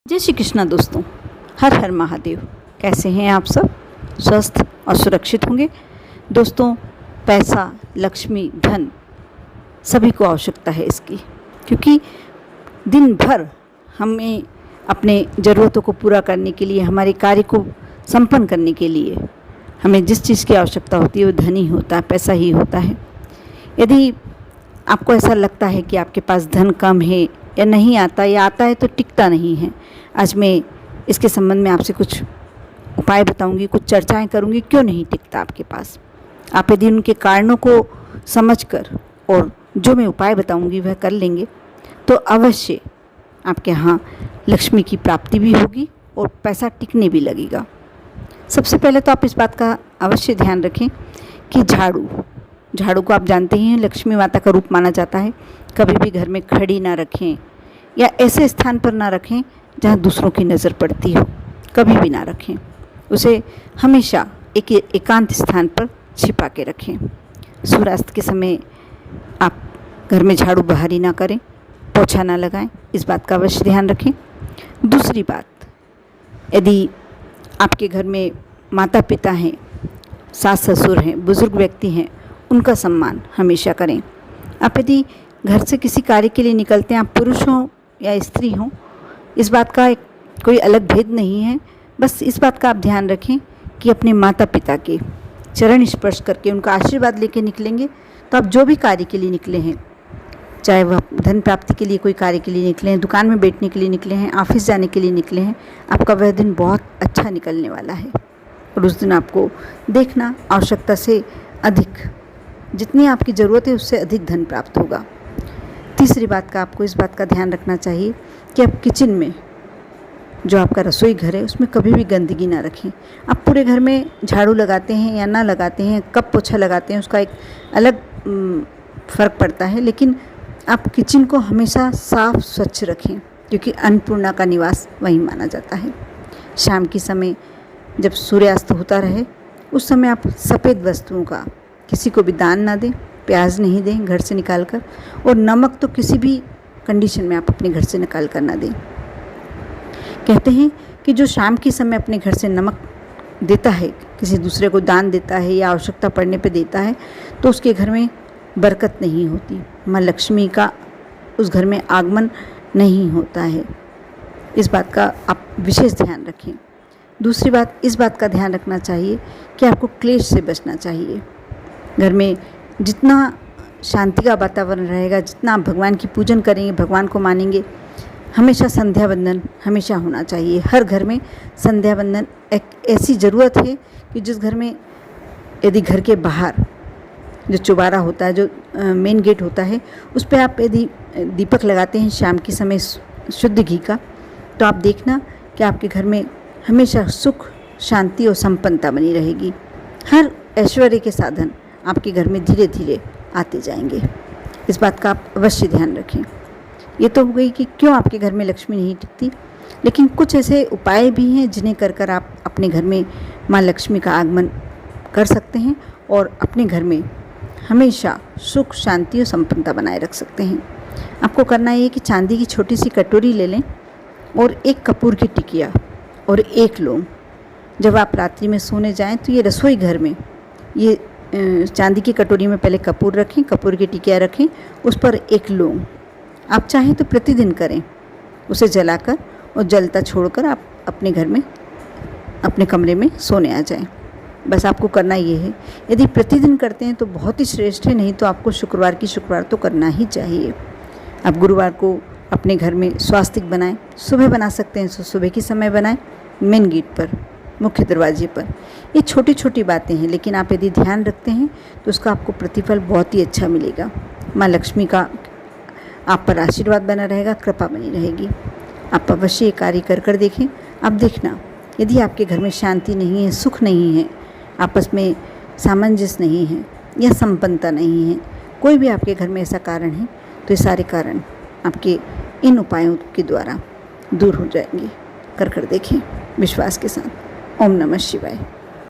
जय श्री कृष्णा दोस्तों, हर हर महादेव। कैसे हैं आप सब? स्वस्थ और सुरक्षित होंगे। दोस्तों, पैसा, लक्ष्मी, धन सभी को आवश्यकता है इसकी, क्योंकि दिन भर हमें अपने ज़रूरतों को पूरा करने के लिए, हमारे कार्य को संपन्न करने के लिए हमें जिस चीज़ की आवश्यकता होती है वो धन ही होता है, पैसा ही होता है। यदि आपको ऐसा लगता है कि आपके पास धन कम है या नहीं आता, या आता है तो टिकता नहीं है, आज मैं इसके संबंध में आपसे कुछ उपाय बताऊंगी, कुछ चर्चाएं करूंगी, क्यों नहीं टिकता आपके पास। आप यदि उनके कारणों को समझकर और जो मैं उपाय बताऊंगी वह कर लेंगे तो अवश्य आपके यहाँ लक्ष्मी की प्राप्ति भी होगी और पैसा टिकने भी लगेगा। सबसे पहले तो आप इस बात का अवश्य ध्यान रखें कि झाड़ू को आप जानते ही हैं, लक्ष्मी माता का रूप माना जाता है। कभी भी घर में खड़ी ना रखें या ऐसे स्थान पर ना रखें जहाँ दूसरों की नज़र पड़ती हो, कभी भी ना रखें। उसे हमेशा एक एकांत स्थान पर छिपा के रखें। सूर्यास्त के समय आप घर में झाड़ू बाहरी ना करें, पोछा ना लगाएं, इस बात का अवश्य ध्यान रखें। दूसरी बात, यदि आपके घर में माता पिता हैं, सास ससुर हैं, बुज़ुर्ग व्यक्ति हैं, उनका सम्मान हमेशा करें। आप यदि घर से किसी कार्य के लिए निकलते हैं, आप पुरुष हों या स्त्री हों, इस बात का कोई अलग भेद नहीं है। बस इस बात का आप ध्यान रखें कि अपने माता पिता के चरण स्पर्श करके उनका आशीर्वाद लेके निकलेंगे तो आप जो भी कार्य के लिए निकले हैं, चाहे वह धन प्राप्ति के लिए कोई कार्य के लिए निकले हैं, दुकान में बैठने के लिए निकले हैं, ऑफिस जाने के लिए निकले हैं, आपका वह दिन बहुत अच्छा निकलने वाला है। और उस दिन आपको देखना आवश्यकता से अधिक, जितनी आपकी ज़रूरत है उससे अधिक धन प्राप्त होगा। तीसरी बात का आपको इस बात का ध्यान रखना चाहिए कि आप किचन में, जो आपका रसोई घर है, उसमें कभी भी गंदगी ना रखें। आप पूरे घर में झाड़ू लगाते हैं या ना लगाते हैं, कब पोछा लगाते हैं, उसका एक अलग फ़र्क पड़ता है, लेकिन आप किचन को हमेशा साफ़ स्वच्छ रखें, क्योंकि अन्नपूर्णा का निवास वहीं माना जाता है। शाम के समय जब सूर्यास्त होता रहे, उस समय आप सफ़ेद वस्तुओं का किसी को भी दान ना दें, प्याज नहीं दें घर से निकाल कर, और नमक तो किसी भी कंडीशन में आप अपने घर से निकाल कर ना दें। कहते हैं कि जो शाम के समय अपने घर से नमक देता है, किसी दूसरे को दान देता है या आवश्यकता पड़ने पे देता है, तो उसके घर में बरकत नहीं होती, माँ लक्ष्मी का उस घर में आगमन नहीं होता है। इस बात का आप विशेष ध्यान रखें। दूसरी बात, इस बात का ध्यान रखना चाहिए कि आपको क्लेश से बचना चाहिए। घर में जितना शांति का वातावरण रहेगा, जितना आप भगवान की पूजन करेंगे, भगवान को मानेंगे, हमेशा संध्या वंदन हमेशा होना चाहिए। हर घर में संध्या वंदन एक ऐसी ज़रूरत है कि जिस घर में, यदि घर के बाहर जो चौबारा होता है, जो मेन गेट होता है, उस पर आप यदि दीपक लगाते हैं शाम के समय शुद्ध घी का, तो आप देखना कि आपके घर में हमेशा सुख, शांति और संपन्नता बनी रहेगी। हर ऐश्वर्य के साधन आपके घर में धीरे धीरे आते जाएंगे। इस बात का आप अवश्य ध्यान रखें। ये तो हो गई कि क्यों आपके घर में लक्ष्मी नहीं टिकती, लेकिन कुछ ऐसे उपाय भी हैं जिन्हें कर कर आप अपने घर में माँ लक्ष्मी का आगमन कर सकते हैं और अपने घर में हमेशा सुख, शांति और संपन्नता बनाए रख सकते हैं। आपको करना ये कि चांदी की छोटी सी कटोरी ले लें और एक कपूर की टिकिया और एक लौंग। जब आप रात्रि में सोने जाएं तो ये रसोई घर में ये चांदी की कटोरी में पहले कपूर रखें, कपूर की टिकिया रखें, उस पर एक लौंग। आप चाहें तो प्रतिदिन करें, उसे जलाकर और जलता छोड़कर आप अपने घर में, अपने कमरे में सोने आ जाएं। बस आपको करना ये है। यदि प्रतिदिन करते हैं तो बहुत ही श्रेष्ठ है, नहीं तो आपको शुक्रवार तो करना ही चाहिए। आप गुरुवार को अपने घर में स्वास्तिक बनाएं, सुबह बना सकते हैं तो सुबह के समय बनाएं, मेन गेट पर, मुख्य दरवाजे पर। ये छोटी छोटी बातें हैं, लेकिन आप यदि ध्यान रखते हैं तो उसका आपको प्रतिफल बहुत ही अच्छा मिलेगा। माँ लक्ष्मी का आप पर आशीर्वाद बना रहेगा, कृपा बनी रहेगी। आप अवश्य ये कार्य कर कर देखें। आप देखना, यदि आपके घर में शांति नहीं है, सुख नहीं है, आपस में सामंजस्य नहीं है या संपन्नता नहीं है, कोई भी आपके घर में ऐसा कारण है, तो ये सारे कारण आपके इन उपायों के द्वारा दूर हो जाएंगे। कर कर देखें विश्वास के साथ। ओम नमः शिवाय।